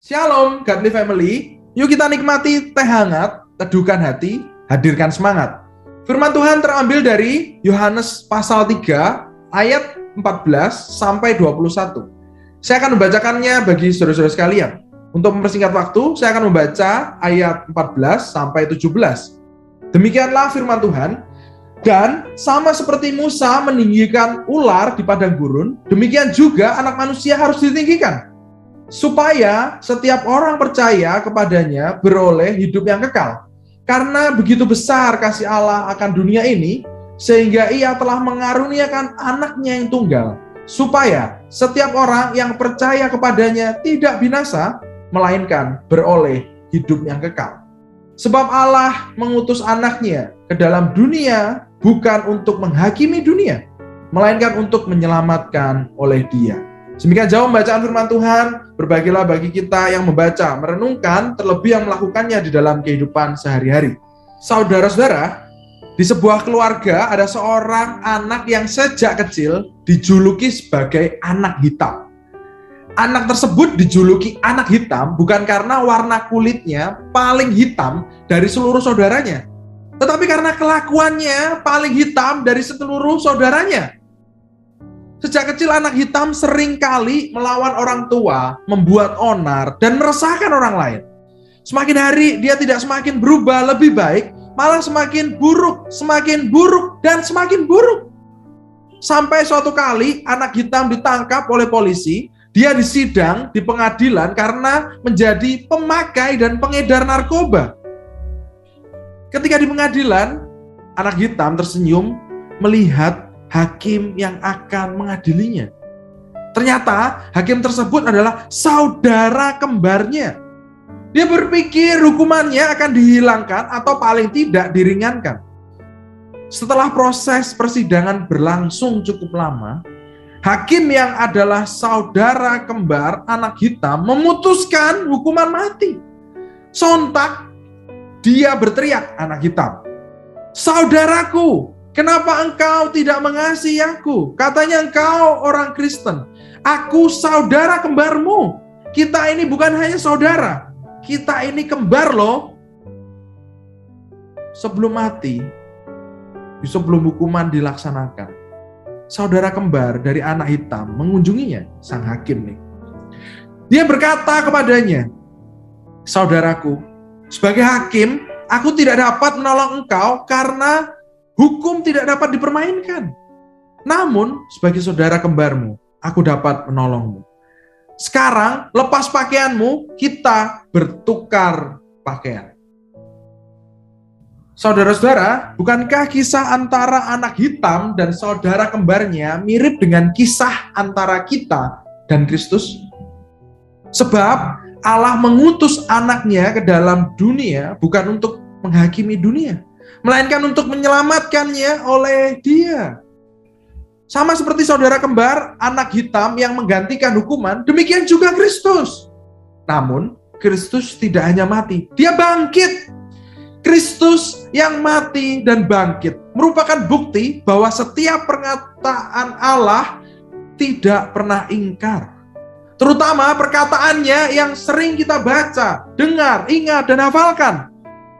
Shalom, Godly Family. Yuk kita nikmati teh hangat, teduhkan hati, hadirkan semangat. Firman Tuhan terambil dari Yohanes pasal 3, ayat 14 sampai 21. Saya akan membacakannya bagi saudara-saudara sekalian. Untuk mempersingkat waktu, saya akan membaca ayat 14 sampai 17. Demikianlah firman Tuhan. Dan sama seperti Musa meninggikan ular di padang gurun, demikian juga anak manusia harus ditinggikan, supaya setiap orang percaya kepadanya beroleh hidup yang kekal. Karena begitu besar kasih Allah akan dunia ini, sehingga ia telah mengaruniakan anaknya yang tunggal, supaya setiap orang yang percaya kepadanya tidak binasa, melainkan beroleh hidup yang kekal. Sebab Allah mengutus anaknya ke dalam dunia bukan untuk menghakimi dunia, melainkan untuk menyelamatkan oleh Dia. Demikian jauh bacaan firman Tuhan. Berbagilah bagi kita yang membaca, merenungkan, terlebih yang melakukannya di dalam kehidupan sehari-hari. Saudara-saudara, di sebuah keluarga ada seorang anak yang sejak kecil dijuluki sebagai anak hitam. Anak tersebut dijuluki anak hitam bukan karena warna kulitnya paling hitam dari seluruh saudaranya, tetapi karena kelakuannya paling hitam dari seluruh saudaranya. Sejak kecil anak hitam sering kali melawan orang tua, membuat onar, dan meresahkan orang lain. Semakin hari dia tidak semakin berubah lebih baik, malah semakin buruk, dan semakin buruk. Sampai suatu kali anak hitam ditangkap oleh polisi, dia disidang di pengadilan karena menjadi pemakai dan pengedar narkoba. Ketika di pengadilan, anak hitam tersenyum melihat hakim yang akan mengadilinya. Ternyata hakim tersebut adalah saudara kembarnya. Dia berpikir hukumannya akan dihilangkan atau paling tidak diringankan. Setelah proses persidangan berlangsung cukup lama, hakim yang adalah saudara kembar anak hitam memutuskan hukuman mati. Sontak dia berteriak, anak hitam, "Saudaraku, kenapa engkau tidak mengasihi aku? Katanya engkau orang Kristen. Aku saudara kembarmu. Kita ini bukan hanya saudara, kita ini kembar loh." Sebelum mati, sebelum hukuman dilaksanakan, saudara kembar dari anak hitam mengunjunginya, sang hakim nih. Dia berkata kepadanya, "Saudaraku, sebagai hakim, aku tidak dapat menolong engkau karena hukum tidak dapat dipermainkan. Namun, sebagai saudara kembarmu, aku dapat menolongmu. Sekarang, lepas pakaianmu, kita bertukar pakaian." Saudara-saudara, bukankah kisah antara anak hitam dan saudara kembarnya mirip dengan kisah antara kita dan Kristus? Sebab Allah mengutus anaknya ke dalam dunia bukan untuk menghakimi dunia, melainkan untuk menyelamatkannya oleh Dia. Sama seperti saudara kembar, anak hitam yang menggantikan hukuman, demikian juga Kristus. Namun, Kristus tidak hanya mati, Dia bangkit. Kristus yang mati dan bangkit merupakan bukti bahwa setiap perkataan Allah tidak pernah ingkar. Terutama perkataannya yang sering kita baca, dengar, ingat, dan hafalkan.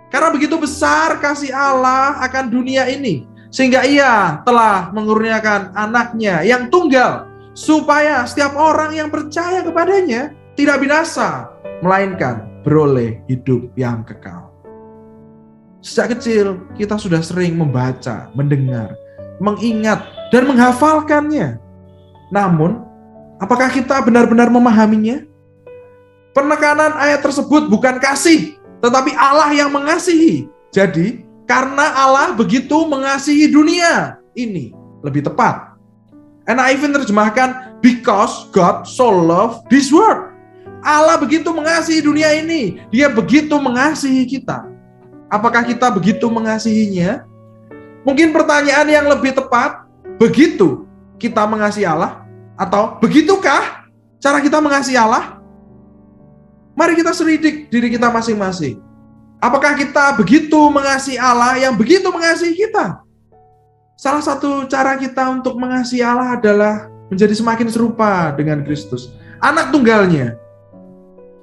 Karena begitu besar kasih Allah akan dunia ini, sehingga Ia telah mengurniakan anaknya yang tunggal, supaya setiap orang yang percaya kepadanya tidak binasa, melainkan beroleh hidup yang kekal. Sejak kecil kita sudah sering membaca, mendengar, mengingat, dan menghafalkannya. Namun, apakah kita benar-benar memahaminya? Penekanan ayat tersebut bukan kasih, tetapi Allah yang mengasihi. Jadi, karena Allah begitu mengasihi dunia ini, lebih tepat. NIV terjemahkan, because God so loved this world. Allah begitu mengasihi dunia ini, Dia begitu mengasihi kita. Apakah kita begitu mengasihinya? Mungkin pertanyaan yang lebih tepat, begitu kita mengasihi Allah? Atau begitukah cara kita mengasihi Allah? Mari kita selidik diri kita masing-masing. Apakah kita begitu mengasihi Allah yang begitu mengasihi kita? Salah satu cara kita untuk mengasihi Allah adalah menjadi semakin serupa dengan Kristus, anak tunggalnya.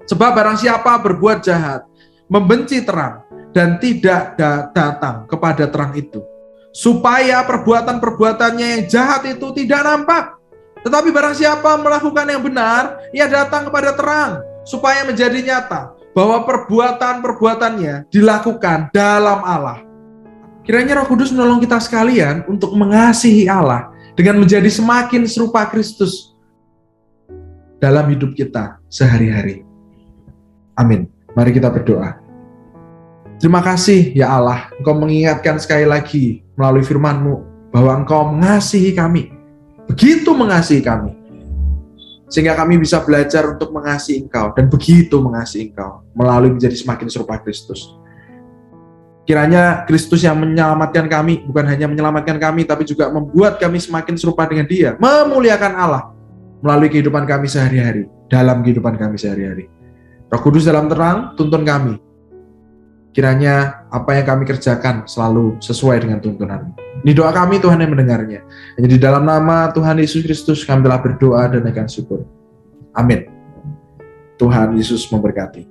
Sebab barang siapa berbuat jahat, membenci terang, dan tidak datang kepada terang itu, supaya perbuatan-perbuatannya yang jahat itu tidak nampak. Tetapi barang siapa melakukan yang benar, ia datang kepada terang, supaya menjadi nyata bahwa perbuatan-perbuatannya dilakukan dalam Allah. Kiranya Roh Kudus menolong kita sekalian untuk mengasihi Allah dengan menjadi semakin serupa Kristus dalam hidup kita sehari-hari. Amin. Mari kita berdoa. Terima kasih ya Allah, Engkau mengingatkan sekali lagi melalui firman-Mu bahwa Engkau mengasihi kami, begitu mengasihi kami, sehingga kami bisa belajar untuk mengasihi Engkau dan begitu mengasihi Engkau melalui menjadi semakin serupa Kristus. Kiranya Kristus yang menyelamatkan kami, bukan hanya menyelamatkan kami, tapi juga membuat kami semakin serupa dengan Dia, memuliakan Allah melalui kehidupan kami sehari-hari, dalam kehidupan kami sehari-hari. Roh Kudus dalam terang, tuntun kami. Kiranya apa yang kami kerjakan selalu sesuai dengan tuntunan. Ini doa kami, Tuhan yang mendengarnya. Hanya di dalam nama Tuhan Yesus Kristus kami telah berdoa dan akan syukur. Amin. Tuhan Yesus memberkati.